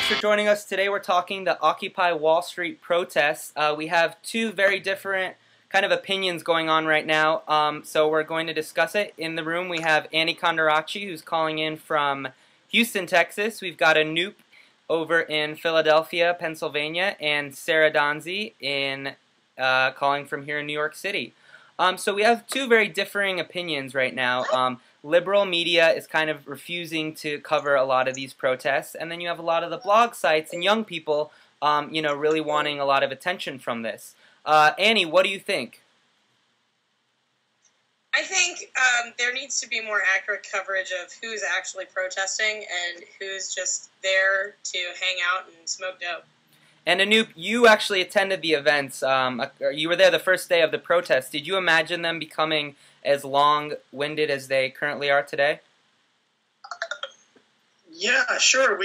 thanks for joining us. Today we're talking the Occupy Wall Street protests. We have two very different kind of opinions going on right now, so we're going to discuss it. In the room we have Annie Condoracci, who's calling in from Houston, Texas. We've got Anoop over in Philadelphia, Pennsylvania, and Sarah Donzi in calling from here in New York City. So we have two very differing opinions right now. Liberal media is kind of refusing to cover a lot of these protests, and then you have a lot of the blog sites and young people, really wanting a lot of attention from this. Annie, what do you think? I think there needs to be more accurate coverage of who's actually protesting and who's just there to hang out and smoke dope. And Anoop, you actually attended the events. You were there the first day of the protest. Did you imagine them becoming as long-winded as they currently are today? Yeah, sure.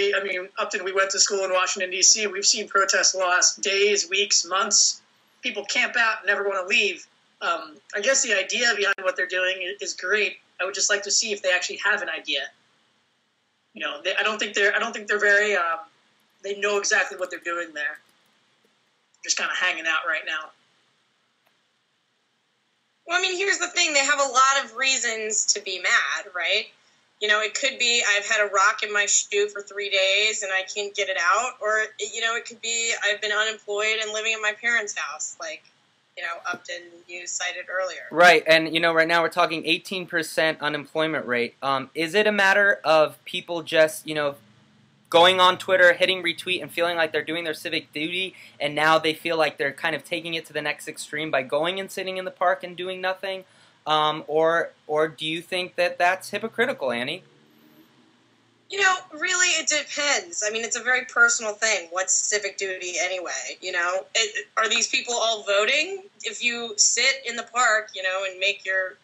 Upton, we went to school in Washington, D.C. We've seen protests last days, weeks, months. People camp out and never want to leave. I guess the idea behind what they're doing is great. I would just like to see if they actually have an idea. I don't think they're very. They know exactly what they're doing there. Just kind of hanging out right now. Well, here's the thing. They have a lot of reasons to be mad, right? It could be I've had a rock in my shoe for 3 days and I can't get it out. Or, it could be I've been unemployed and living at my parents' house, like, Upton, you cited earlier. Right, and, right now we're talking 18% unemployment rate. Is it a matter of people just, going on Twitter, hitting retweet, and feeling like they're doing their civic duty, and now they feel like they're kind of taking it to the next extreme by going and sitting in the park and doing nothing? Or do you think that that's hypocritical, Annie? Really, it depends. It's a very personal thing. What's civic duty anyway? Are these people all voting? If you sit in the park, and make your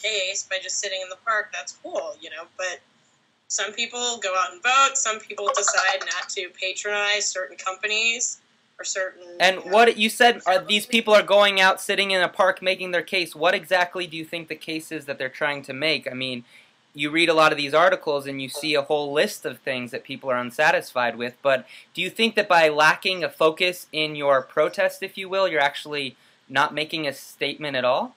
case by just sitting in the park, that's cool, But some people go out and vote. Some people decide not to patronize certain companies or certain. And what you said are these people are going out, sitting in a park, making their case. What exactly do you think the case is that they're trying to make? You read a lot of these articles and you see a whole list of things that people are unsatisfied with. But do you think that by lacking a focus in your protest, if you will, you're actually not making a statement at all?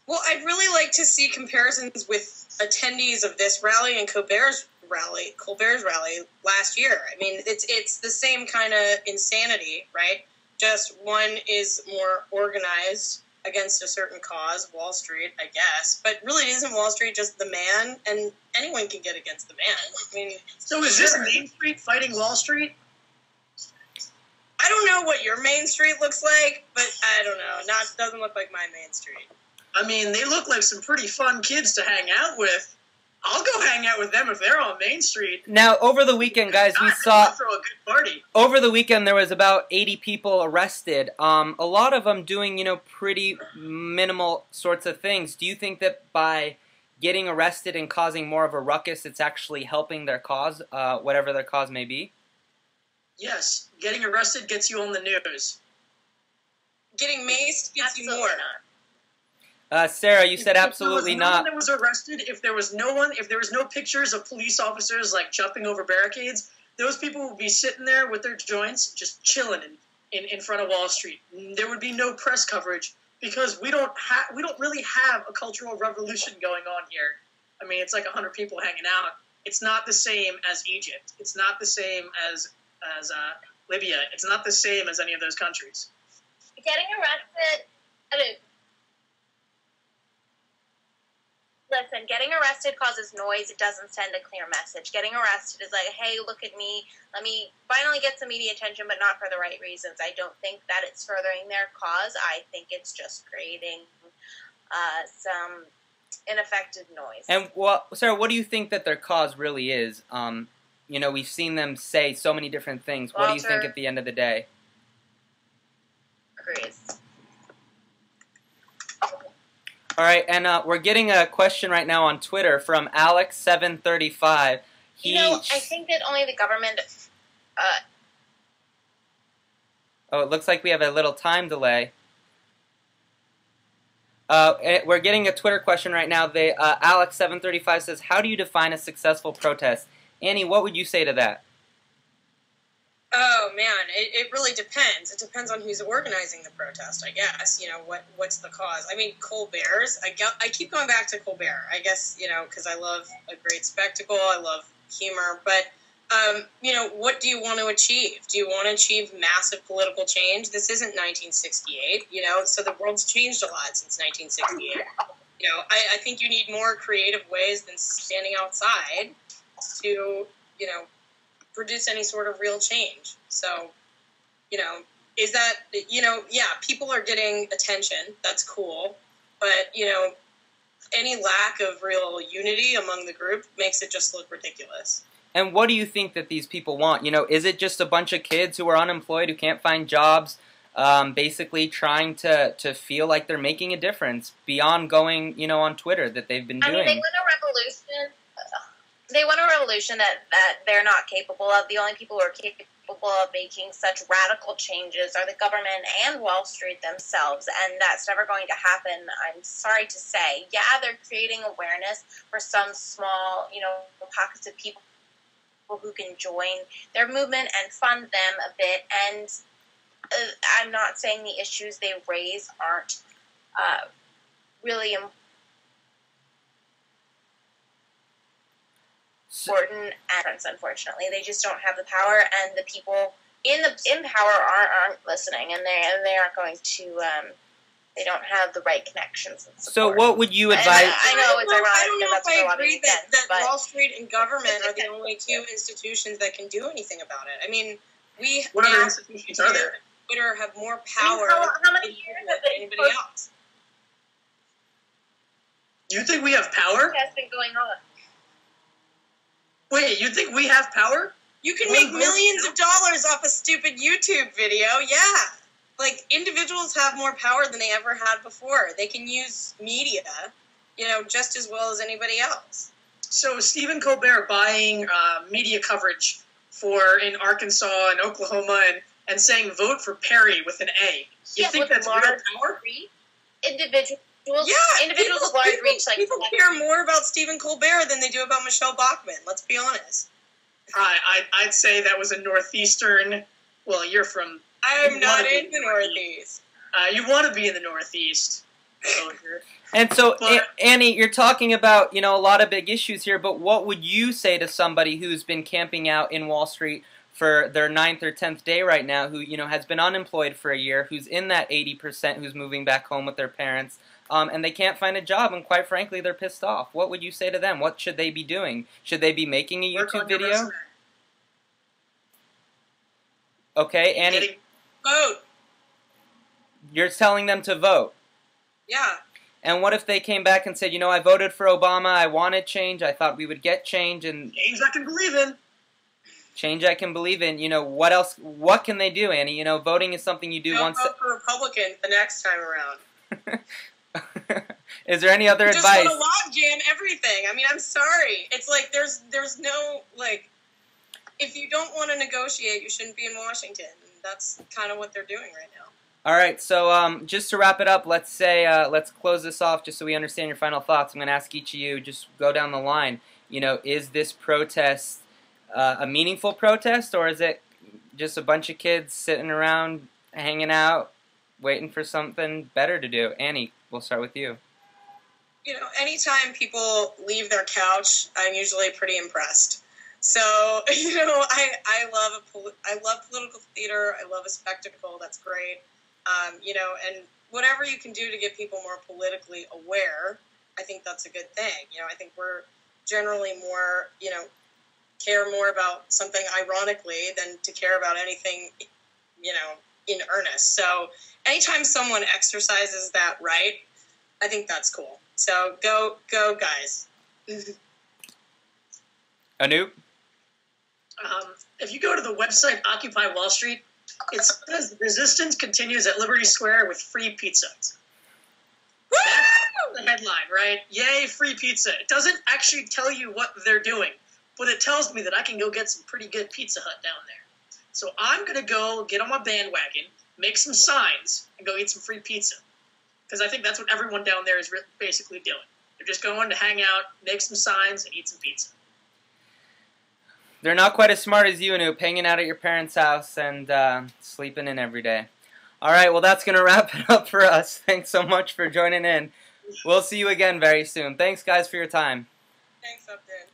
Well, I'd really like to see comparisons with attendees of this rally and Colbert's rally last year. It's the same kind of insanity, right? Just one is more organized against a certain cause, Wall Street, I guess. But really, isn't Wall Street just the man? And anyone can get against the man. So is this Main Street fighting Wall Street? I don't know what your Main Street looks like, but I don't know. Doesn't look like my Main Street. They look like some pretty fun kids to hang out with. I'll go hang out with them if they're on Main Street. Now, over the weekend, guys, we saw... throw a good party. Over the weekend, there was about 80 people arrested. A lot of them doing, pretty minimal sorts of things. Do you think that by getting arrested and causing more of a ruckus, it's actually helping their cause, whatever their cause may be? Yes. Getting arrested gets you on the news. Getting maced gets you more. Sarah, you said absolutely not. If there was no one that was arrested, if there was no pictures of police officers jumping over barricades, those people would be sitting there with their joints, just chilling in front of Wall Street. There would be no press coverage because we don't really have a cultural revolution going on here. It's like 100 people hanging out. It's not the same as Egypt. It's not the same as Libya. It's not the same as any of those countries. Getting arrested. Listen, getting arrested causes noise. It doesn't send a clear message. Getting arrested is like, hey, look at me. Let me finally get some media attention, but not for the right reasons. I don't think that it's furthering their cause. I think it's just creating some ineffective noise. And, Sarah, what do you think that their cause really is? We've seen them say so many different things. What do you think at the end of the day? Agrees. All right, and we're getting a question right now on Twitter from Alex735. I think that only the government... Oh, it looks like we have a little time delay. We're getting a Twitter question right now. Alex735 says, how do you define a successful protest? Annie, what would you say to that? Oh man, it really depends. It depends on who's organizing the protest, I guess. What's the cause? I mean, Colbert's. I keep going back to Colbert. I guess because I love a great spectacle. I love humor, but what do you want to achieve? Do you want to achieve massive political change? This isn't 1968. So the world's changed a lot since 1968. I think you need more creative ways than standing outside to produce any sort of real change. So, is that, yeah, people are getting attention. That's cool. But, any lack of real unity among the group makes it just look ridiculous. And what do you think that these people want? Is it just a bunch of kids who are unemployed, who can't find jobs, basically trying to feel like they're making a difference beyond going, on Twitter that they've been doing? I mean, they want a revolution. They want a revolution that they're not capable of. The only people who are capable of making such radical changes are the government and Wall Street themselves, and that's never going to happen, I'm sorry to say. Yeah, they're creating awareness for some small, pockets of people who can join their movement and fund them a bit, and I'm not saying the issues they raise aren't really important and unfortunately they just don't have the power, and the people in power aren't listening, and they aren't going to they don't have the right connections and support. So what would you advise? I know it's ironic. I don't know if I agree that Wall Street and government are the only two institutions that can do anything about it. I mean, what other institutions are there? Twitter have more power how many years than anybody else. You think we have power? Has been going on. Wait, you think we have power? You can make millions of dollars off a stupid YouTube video, yeah. Like, individuals have more power than they ever had before. They can use media, just as well as anybody else. So Stephen Colbert buying media coverage in Arkansas and Oklahoma and saying vote for Perry with an A. You think that's real power? Individuals with large reach, like people care more about Stephen Colbert than they do about Michelle Bachmann. Let's be honest. I'd say that was a northeastern. Well, you're from. I'm not in the Northeast. You want to be in the Northeast. And so, Annie, you're talking about a lot of big issues here. But what would you say to somebody who's been camping out in Wall Street for their 9th or 10th day right now, who has been unemployed for a year, who's in that 80% who's moving back home with their parents? And they can't find a job, and quite frankly, they're pissed off. What would you say to them? What should they be doing? Should they be making a YouTube video? Okay, Annie. Vote. You're telling them to vote? Yeah. And what if they came back and said, I voted for Obama, I wanted change, I thought we would get change, and... Change I can believe in. Change I can believe in. What else? What can they do, Annie? Voting is something you do once... Don't vote for Republican the next time around. Is there any other advice? Just want to logjam everything. I mean, I'm sorry. It's like there's no if you don't want to negotiate, you shouldn't be in Washington. And that's kind of what they're doing right now. All right. So just to wrap it up, let's close this off just so we understand your final thoughts. I'm going to ask each of you, just go down the line. Is this protest a meaningful protest, or is it just a bunch of kids sitting around, hanging out, waiting for something better to do? Annie, we'll start with you. Anytime people leave their couch, I'm usually pretty impressed. So, I love political theater. I love a spectacle. That's great. And whatever you can do to get people more politically aware, I think that's a good thing. I think we're generally more, care more about something ironically than to care about anything, in earnest. So anytime someone exercises that right, I think that's cool. So go guys. Anoop? If you go to the website Occupy Wall Street, it says resistance continues at Liberty Square with free pizza. That's the headline, right? Yay, free pizza. It doesn't actually tell you what they're doing, but it tells me that I can go get some pretty good Pizza Hut down there. So I'm going to go get on my bandwagon, make some signs, and go eat some free pizza. Because I think that's what everyone down there is basically doing. They're just going to hang out, make some signs, and eat some pizza. They're not quite as smart as you, Anoop, hanging out at your parents' house and sleeping in every day. All right, well, that's going to wrap it up for us. Thanks so much for joining in. We'll see you again very soon. Thanks, guys, for your time. Thanks, Upton.